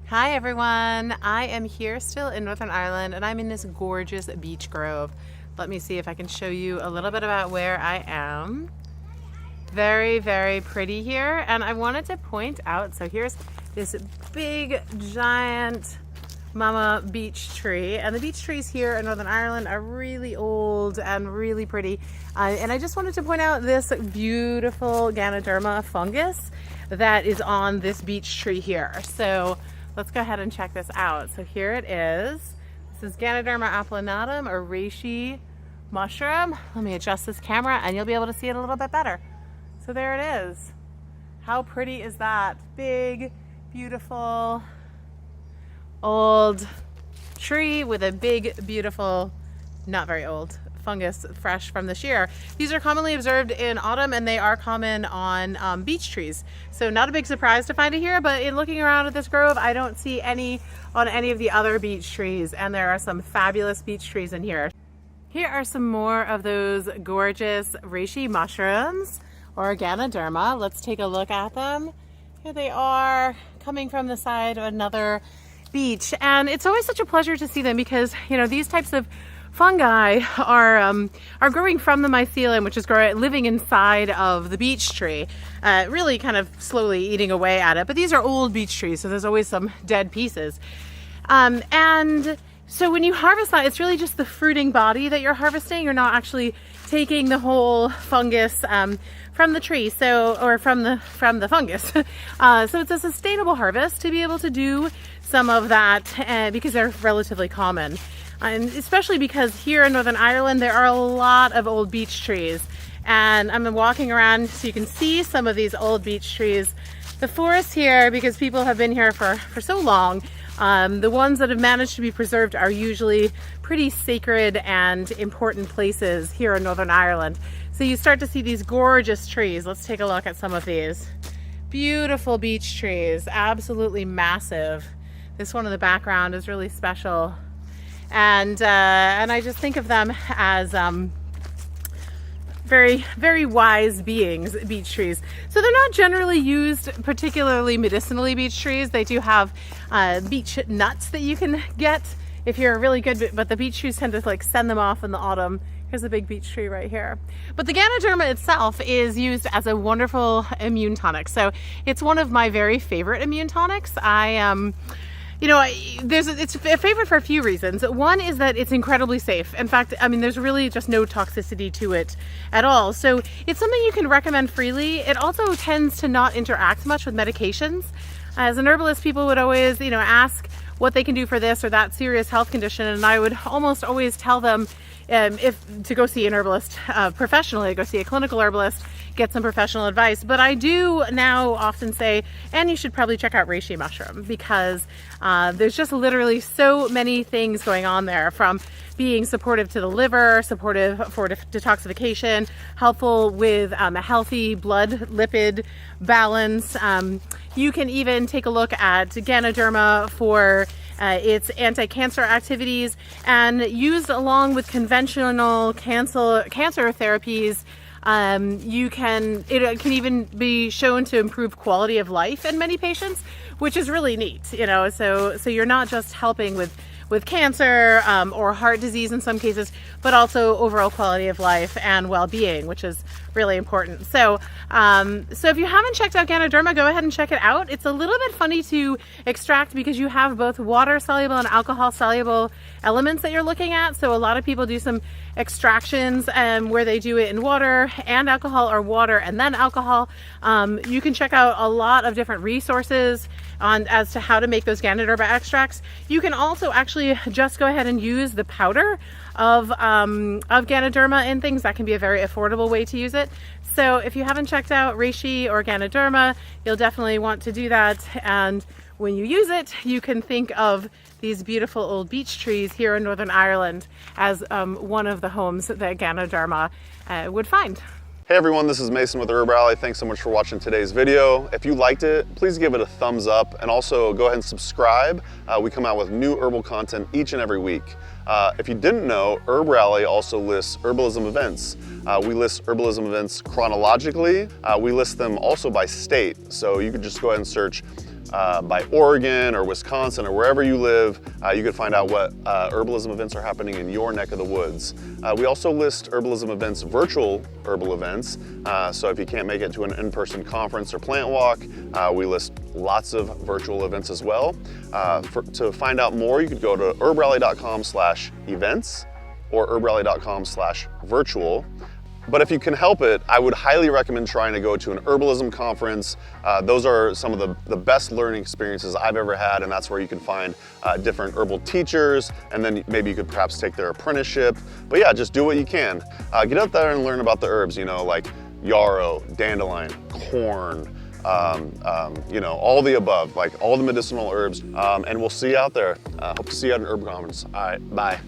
Hi everyone, I am here still in Northern Ireland and I'm in this gorgeous beech grove. Let me see if I can show you a little bit about where I am. Very, very pretty here, and I wanted to point out, so here's this big giant mama beech tree, and the beech trees here in Northern Ireland are really old and really pretty, and I just wanted to point out this beautiful Ganoderma fungus that is on this beech tree here. So let's go ahead and check this out. So here it is. This is Ganoderma applanatum, or reishi mushroom. Let me adjust this camera and you'll be able to see it a little bit better. So there it is. How pretty is that? Big, beautiful, old tree with a big, beautiful, not very old, fungus fresh from this year. These are commonly observed in autumn and they are common on beech trees. So not a big surprise to find it here, but in looking around at this grove, I don't see any on any of the other beech trees, and there are some fabulous beech trees in here. Here are some more of those gorgeous reishi mushrooms, or Ganoderma. Let's take a look at them. Here they are, coming from the side of another beech, and it's always such a pleasure to see them because, you know, these types of fungi are growing from the mycelium, which is living inside of the beech tree, really kind of slowly eating away at it. But these are old beech trees, so there's always some dead pieces. And so when you harvest that, it's really just the fruiting body that you're harvesting. You're not actually taking the whole fungus from the tree, or from the fungus. So it's a sustainable harvest to be able to do some of that because they're relatively common. And especially because here in Northern Ireland there are a lot of old beech trees, and I'm walking around so you can see some of these old beech trees. The forest here, because people have been here for so long, the ones that have managed to be preserved are usually pretty sacred and important places here in Northern Ireland. So you start to see these gorgeous trees. Let's take a look at some of these. Beautiful beech trees, absolutely massive. This one in the background is really special. And I just think of them as very, very wise beings, beech trees. So they're not generally used particularly medicinally, beech trees. They do have beech nuts that you can get if you're really good, but the beech trees tend to like send them off in the autumn. Here's a big beech tree right here. But the Ganoderma itself is used as a wonderful immune tonic. So it's one of my very favorite immune tonics. You know, it's a favorite for a few reasons. One is that it's incredibly safe. In fact, I mean, there's really just no toxicity to it at all. So it's something you can recommend freely. It also tends to not interact much with medications. As an herbalist, people would always, you know, ask what they can do for this or that serious health condition, and I would almost always tell them if to go see an herbalist professionally, go see a clinical herbalist, get some professional advice. But I do now often say, and you should probably check out reishi mushroom, because there's just literally so many things going on there, from being supportive to the liver, supportive for detoxification, helpful with a healthy blood lipid balance. You can even take a look at Ganoderma for its anti-cancer activities, and used along with conventional cancer therapies. It can even be shown to improve quality of life in many patients, which is really neat, you know. So you're not just helping with cancer or heart disease in some cases, but also overall quality of life and well-being, which is really important. So if you haven't checked out Ganoderma, go ahead and check it out. It's a little bit funny to extract because you have both water soluble and alcohol soluble elements that you're looking at. So a lot of people do some extractions where they do it in water and alcohol, or water and then alcohol. You can check out a lot of different resources as to how to make those Ganoderma extracts. You can also actually just go ahead and use the powder of Ganoderma in things. That can be a very affordable way to use it. So if you haven't checked out reishi or Ganoderma, you'll definitely want to do that. And when you use it, you can think of these beautiful old beech trees here in Northern Ireland as one of the homes that Ganoderma would find. Hey everyone, this is Mason with HerbRally. Thanks so much for watching today's video. If you liked it, please give it a thumbs up, and also go ahead and subscribe. We come out with new herbal content each and every week. If you didn't know, HerbRally also lists herbalism events. We list herbalism events chronologically. We list them also by state. So you could just go ahead and search by Oregon or Wisconsin or wherever you live, you can find out what herbalism events are happening in your neck of the woods. We also list herbalism events, virtual herbal events. So if you can't make it to an in-person conference or plant walk, we list lots of virtual events as well. To find out more, you could go to herbrally.com/events or herbrally.com/virtual. But if you can help it, I would highly recommend trying to go to an herbalism conference. Those are some of the best learning experiences I've ever had, and that's where you can find different herbal teachers, and then maybe you could perhaps take their apprenticeship. But yeah, just do what you can. Get out there and learn about the herbs, you know, like yarrow, dandelion, corn, you know, all the above, like all the medicinal herbs. And we'll see you out there. Hope to see you at an herb conference. All right, bye.